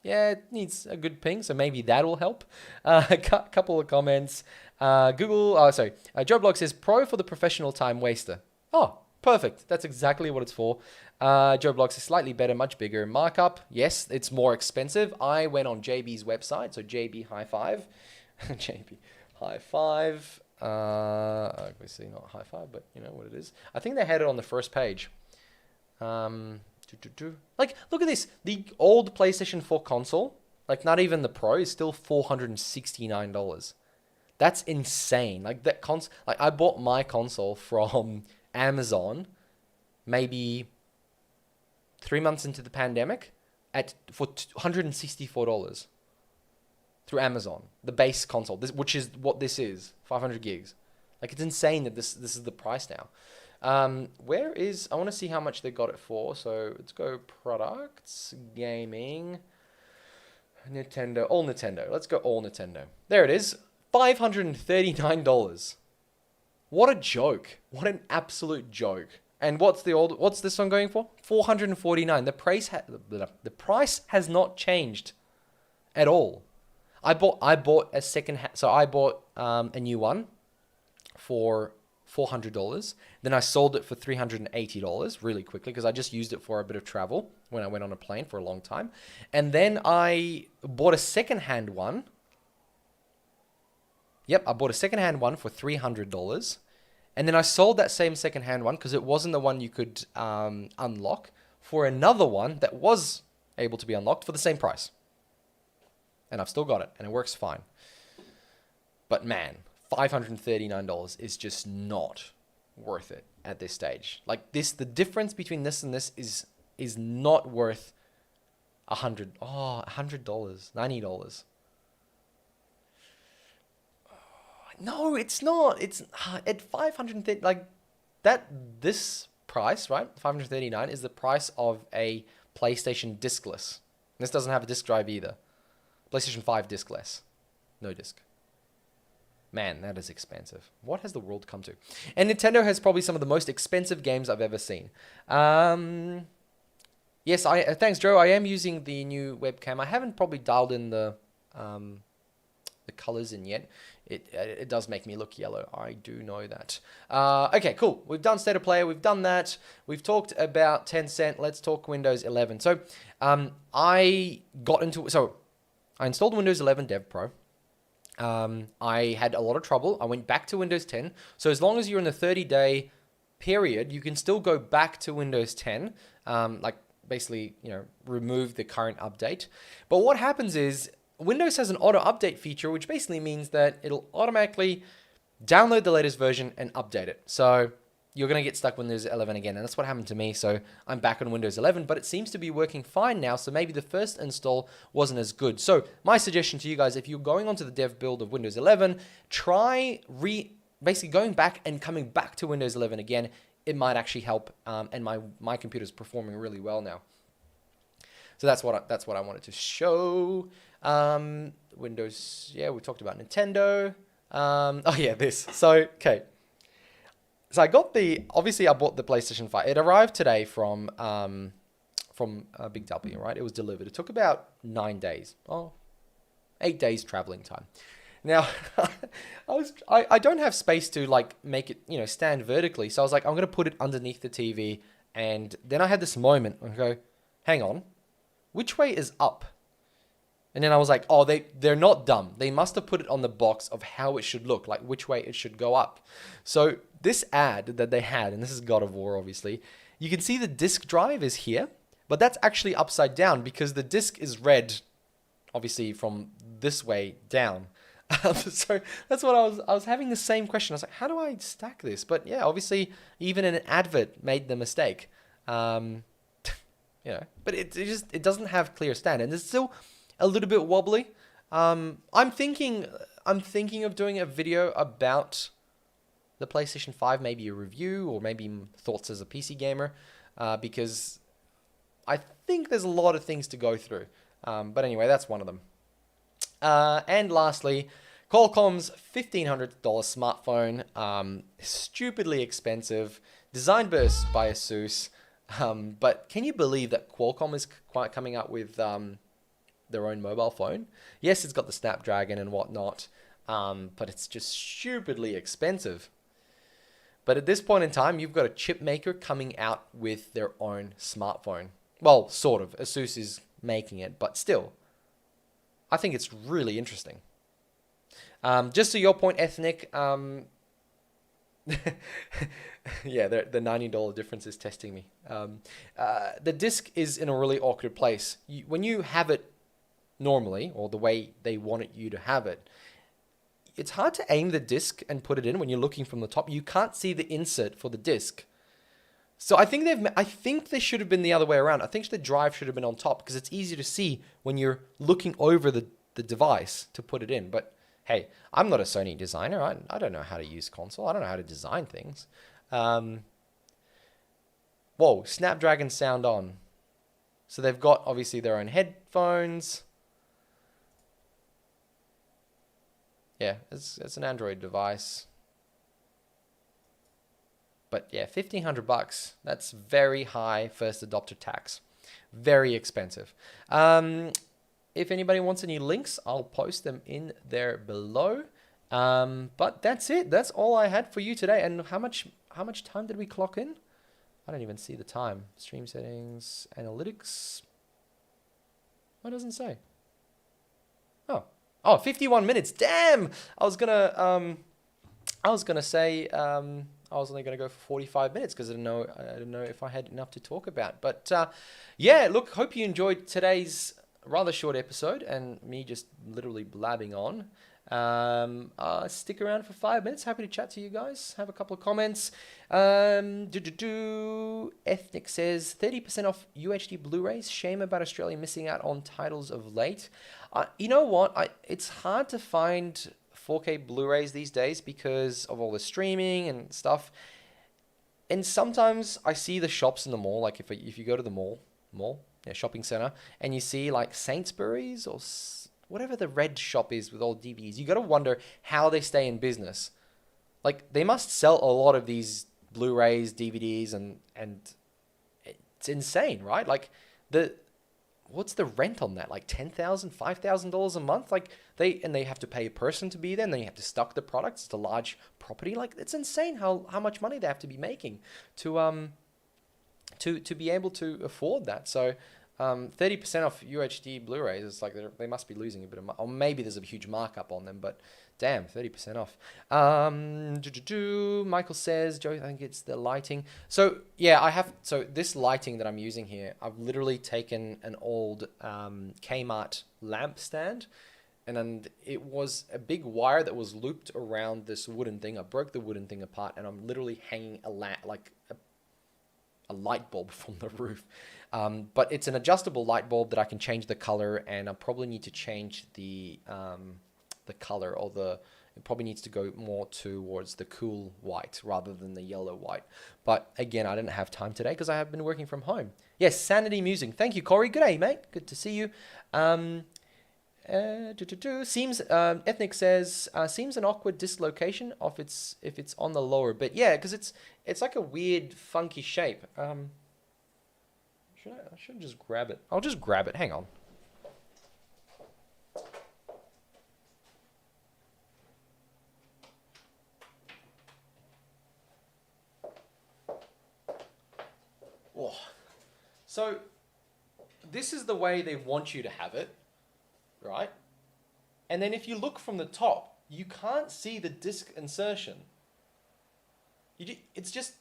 yeah, it needs a good ping, so maybe that will help. A couple of comments. Joe Blog says, Pro for the professional time waster. Oh, perfect. That's exactly what it's for. Joe Blog says, slightly better, much bigger markup. Yes, it's more expensive. I went on JB's website, so JB High Five. JB High Five. Obviously not High Five, but you know what it is. I think they had it on the first page. Like, look at this. The old PlayStation 4 console, like not even the Pro, is still $469. That's insane. Like that like I bought my console from Amazon maybe 3 months into the pandemic for $164 through Amazon. The base console, which is what this is, 500 gigs. Like, it's insane that this is the price now. I want to see how much they got it for. So let's go products, gaming, Nintendo, all Nintendo. Let's go all Nintendo. There it is, $539. What a joke. What an absolute joke. And what's this one going for? $449. The price has not changed at all. I bought a second hand, so I bought a new one for $400. Then I sold it for $380 really quickly because I just used it for a bit of travel when I went on a plane for a long time. And then I bought a second-hand one. Yep, I bought a second-hand one for $300. And then I sold that same second-hand one because it wasn't the one you could unlock for another one that was able to be unlocked for the same price. And I've still got it, and it works fine. But man, $539 is just not worth it at this stage. Like this, the difference between this and this is not worth $100. Oh, $100, $90. No, it's not. It's at 530. Like that. This price, right? 539 is the price of a PlayStation discless. This doesn't have a disc drive either. PlayStation 5 discless, no disc. Man, that is expensive. What has the world come to? And Nintendo has probably some of the most expensive games I've ever seen. Yes, thanks, Joe. I am using the new webcam. I haven't probably dialed in the colors in yet. It does make me look yellow. I do know that. Okay, cool. We've done State of Play. We've done that. We've talked about Tencent. Let's talk Windows 11. So I installed Windows 11 Dev Pro. I had a lot of trouble. I went back to Windows 10. So as long as you're in the 30-day period, you can still go back to Windows 10. Like basically, remove the current update. But what happens is Windows has an auto update feature, which basically means that it'll automatically download the latest version and update it. So you're going to get stuck with Windows 11 again. And that's what happened to me. So I'm back on Windows 11, but it seems to be working fine now. So maybe the first install wasn't as good. So my suggestion to you guys, if you're going onto the dev build of Windows 11, try basically going back and coming back to Windows 11 again. It might actually help. And my computer's performing really well now. So that's what I wanted to show. Windows, yeah, we talked about Nintendo. This. So, okay. So I bought the PlayStation 5. It arrived today from Big W, right? It was delivered. It took about 9 days. 8 days traveling time. Now, I don't have space to like make it, stand vertically. So I was like, I'm going to put it underneath the TV. And then I had this moment. I go, hang on, which way is up? And then I was like, oh, they're not dumb. They must have put it on the box of how it should look, like which way it should go up. So this ad that they had, and this is God of War, obviously, you can see the disk drive is here, but that's actually upside down because the disk is read, obviously, from this way down. So that's what I was having the same question. I was like, how do I stack this? But yeah, obviously, even an advert made the mistake. But it doesn't have clear stand, and it's still a little bit wobbly. I'm thinking of doing a video about the PlayStation 5, maybe a review or maybe thoughts as a PC gamer, because I think there's a lot of things to go through. But anyway, that's one of them. And lastly, Qualcomm's $1,500 smartphone, stupidly expensive, designed by ASUS. But can you believe that Qualcomm is coming up with their own mobile phone? Yes, it's got the Snapdragon and whatnot, but it's just stupidly expensive. But at this point in time, you've got a chip maker coming out with their own smartphone. Well, sort of. ASUS is making it, but still, I think it's really interesting. Just to your point, Ethnic, yeah, the $90 difference is testing me. The disc is in a really awkward place. When you have it normally, or the way they wanted you to have it, it's hard to aim the disc and put it in when you're looking from the top. You can't see the insert for the disc. So I think they should have been the other way around. I think the drive should have been on top because it's easier to see when you're looking over the device to put it in. But hey, I'm not a Sony designer. I don't know how to use console. I don't know how to design things. Whoa, Snapdragon sound on. So they've got obviously their own headphones. Yeah, it's an Android device. But yeah, $1,500. That's very high first adopter tax. Very expensive. If anybody wants any links, I'll post them in there below. But that's it. That's all I had for you today. And how much time did we clock in? I don't even see the time. Stream settings, analytics. What doesn't say? Oh, 51 minutes. Damn! I was gonna say I was only gonna go for 45 minutes because I didn't know if I had enough to talk about. But yeah, look, hope you enjoyed today's rather short episode and me just literally blabbing on. Stick around for 5 minutes. Happy to chat to you guys. Have a couple of comments. Ethnic says 30% off UHD Blu-rays. Shame about Australia missing out on titles of late. You know what? It's hard to find 4K Blu-rays these days because of all the streaming and stuff. And sometimes I see the shops in the mall. Like if you go to the mall, shopping center, and you see like Sainsbury's or whatever the red shop is with all DVDs, you got to wonder how they stay in business. Like they must sell a lot of these Blu-rays, DVDs, and it's insane, right? Like what's the rent on that? Like $10,000, $5,000 a month? Like they have to pay a person to be there, and then you have to stock the products. It's a large property. Like it's insane how much money they have to be making to be able to afford that. So 30% off UHD Blu-rays, it's like they must be losing a bit of money. Or maybe there's a huge markup on them, but damn, 30% off. Michael says, Joe, I think it's the lighting. So yeah, so this lighting that I'm using here, I've literally taken an old Kmart lamp stand, and it was a big wire that was looped around this wooden thing. I broke the wooden thing apart, and I'm literally hanging a light bulb from the roof. But it's an adjustable light bulb that I can change the color, and I probably need to change the color, or it probably needs to go more towards the cool white rather than the yellow white. But again, I didn't have time today because I have been working from home. Yes, Sanity Musing. Thank you, Corey. Good day, mate. Good to see you. Seems Ethnic says seems an awkward dislocation if it's on the lower bit. Yeah, because it's like a weird funky shape. I should just grab it. I'll just grab it. Hang on. Oh. So this is the way they want you to have it, right? And then if you look from the top, you can't see the disc insertion. It's just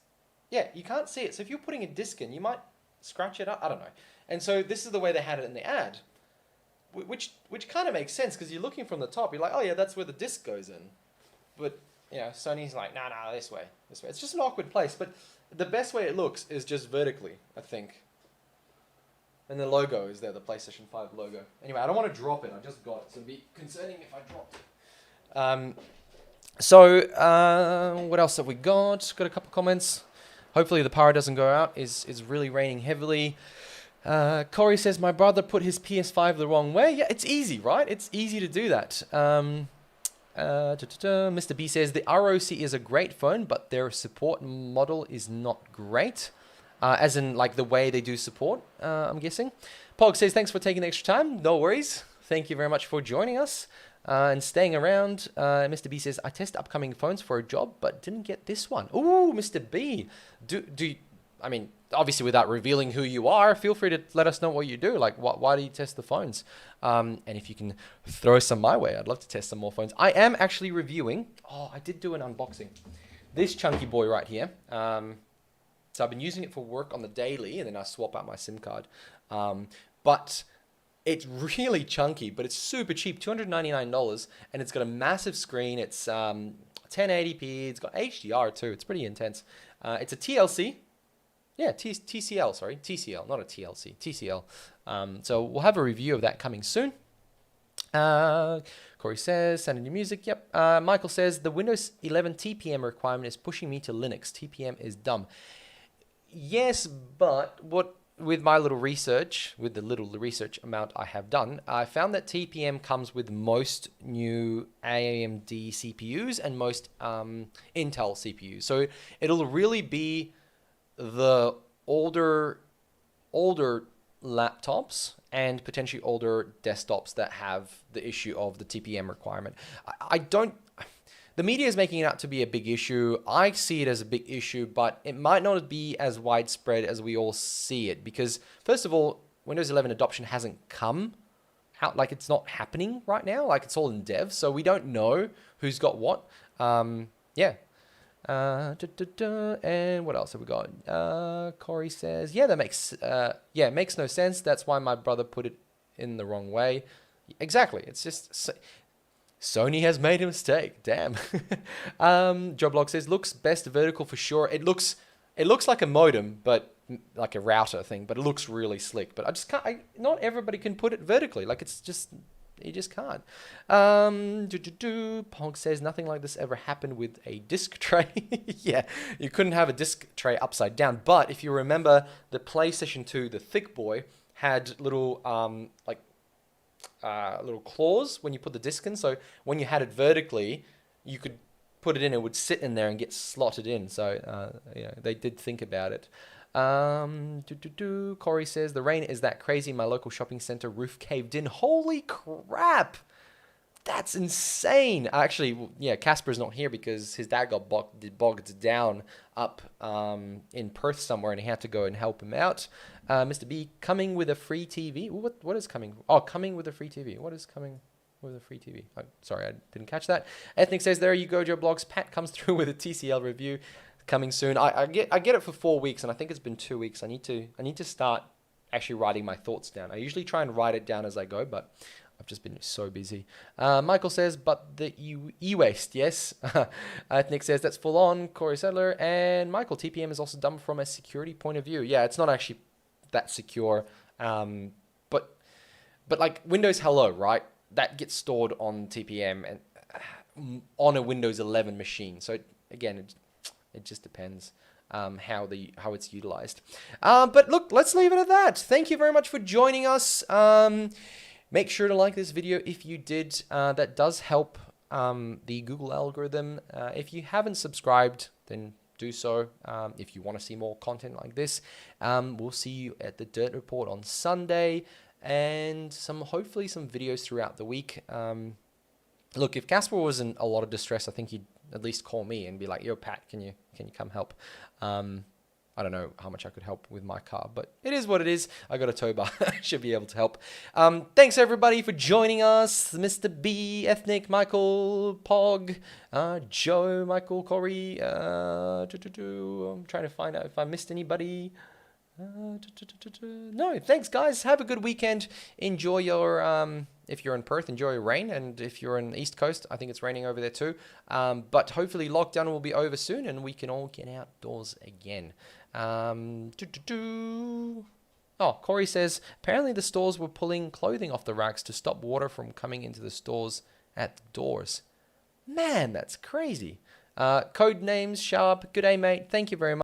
yeah, you can't see it. So if you're putting a disc in, you might scratch it up. I don't know. And so this is the way they had it in the ad, which kind of makes sense because you're looking from the top. You're like, oh yeah, that's where the disc goes in. But you know, Sony's like, nah, this way. It's just an awkward place. But the best way it looks is just vertically, I think. And the logo is there, the PlayStation 5 logo. Anyway, I don't want to drop it. I just got it. So it'd be concerning if I dropped it. What else have we got? Got a couple comments. Hopefully the power doesn't go out. Is really raining heavily. Corey says, my brother put his PS5 the wrong way. Yeah, it's easy, right? It's easy to do that. Mr. B says, the ROC is a great phone, but their support model is not great. As in, like, the way they do support, I'm guessing. Pog says, thanks for taking the extra time. No worries. Thank you very much for joining us and staying around. Mr. B says, I test upcoming phones for a job, but didn't get this one. Ooh, Mr. B. I mean, obviously, without revealing who you are, feel free to let us know what you do. Like, why do you test the phones? And if you can throw some my way, I'd love to test some more phones. I am actually reviewing. Oh, I did do an unboxing. This chunky boy right here. So I've been using it for work on the daily, and then I swap out my SIM card. But it's really chunky, but it's super cheap, $299, and it's got a massive screen. It's 1080p. It's got HDR too. It's pretty intense. It's a TLC. Yeah, TCL, sorry. TCL, not a TLC. TCL. So we'll have a review of that coming soon. Corey says, send in your music. Yep. Michael says, the Windows 11 TPM requirement is pushing me to Linux. TPM is dumb. Yes, but with my little research, with the little research amount I have done, I found that TPM comes with most new AMD CPUs and most Intel CPUs. So it'll really be the older laptops and potentially older desktops that have the issue of the TPM requirement. The media is making it out to be a big issue. I see it as a big issue, but it might not be as widespread as we all see it because, first of all, Windows 11 adoption hasn't come out. Like, it's not happening right now. Like, it's all in dev, so we don't know who's got what. Yeah. And what else have we got? Corey says, yeah, it makes no sense. That's why my brother put it in the wrong way. Exactly. It's just Sony has made a mistake. Damn. Joblog says, looks best vertical for sure. It looks like a modem, but like a router thing, but it looks really slick. But I just can't. Not everybody can put it vertically. Like, it's just. You just can't. Pog says, nothing like this ever happened with a disc tray. Yeah, you couldn't have a disc tray upside down. But if you remember, the PlayStation 2, the thick boy, had little little claws when you put the disc in. So when you had it vertically, you could put it in. It would sit in there and get slotted in. So they did think about it. Corey says, the rain is that crazy. My local shopping center roof caved in. Holy crap. That's insane. Actually, yeah, Casper's not here because his dad got bogged down up in Perth somewhere and he had to go and help him out. Mr. B, coming with a free TV. What is coming? Oh, coming with a free TV. What is coming with a free TV? Oh, sorry, I didn't catch that. Ethnic says, there you go, Joe Blogs. Pat comes through with a TCL review. Coming soon. I get it for 4 weeks, and I think it's been 2 weeks. I need to start actually writing my thoughts down. I usually try and write it down as I go, but I've just been so busy. Michael says, but the e-waste, yes. Nick says, that's full on. Corey Sadler and Michael, TPM is also dumb from a security point of view. Yeah, it's not actually that secure, but like Windows Hello, right? That gets stored on TPM and on a Windows 11 machine. So again, it just depends how it's utilized. But look, let's leave it at that. Thank you very much for joining us. Make sure to like this video if you did. That does help the Google algorithm. If you haven't subscribed, then do so. If you want to see more content like this, we'll see you at the Dirt Report on Sunday and hopefully some videos throughout the week. Look, if Casper was in a lot of distress, I think he'd at least call me and be like, yo, Pat, can you come help? I don't know how much I could help with my car, but it is what it is. I got a tow bar. I should be able to help. Thanks, everybody, for joining us. Mr. B, Ethnic, Michael, Pog, Joe, Michael, Corey. I'm trying to find out if I missed anybody. No, thanks, guys. Have a good weekend. Enjoy your... if you're in Perth, enjoy your rain. And if you're on the East Coast, I think it's raining over there too. But hopefully lockdown will be over soon and we can all get outdoors again. Oh, Corey says, apparently the stores were pulling clothing off the racks to stop water from coming into the stores at the doors. Man, that's crazy. Code names, Sharp. Good day, mate. Thank you very much.